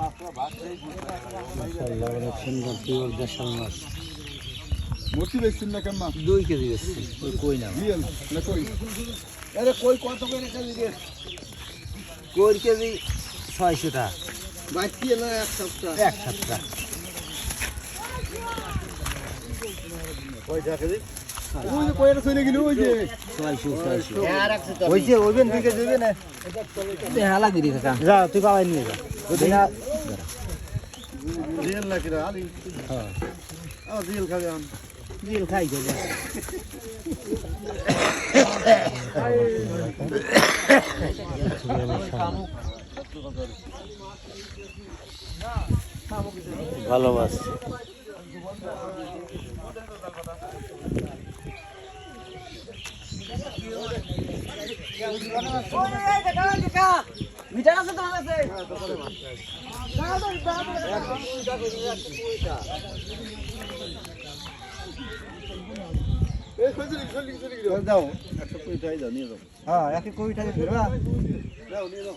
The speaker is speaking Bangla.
মাশাআল্লাহ অনেক সুন্দর পিওর দেশাল মাছ। মোটি বেশি না কেমন? 2 কেজি বেশি। ওই কই না। রিয়েল না কই? আরে কই কত করে কেজি রে? কই কেজি 600 টাকা। বাকি না এক সপ্তাহ। এক সপ্তাহ। কই টাকা কেজি? ওই যে কইরা চলে গেল ওই যে 600 আর 100 টাকা। ওই যে ওইবেন 2 কেজি হবে না। দেহা লাগি রে কাকা। যা তুই বাবাই নিয়ে যা। ওই দেহা রিয়েল না কিরা আলি? হ্যাঁ। রিয়েল খাবে আম। দিল খাই দে। ভালো মাছ। মিটার আছে তোমার কাছে? এই কই চলে গেল? দাও 120 টাকা দাও নিয়ে যাও। হ্যাঁ, একই কই টাকা ধরবা। দাও নিয়ে যাও।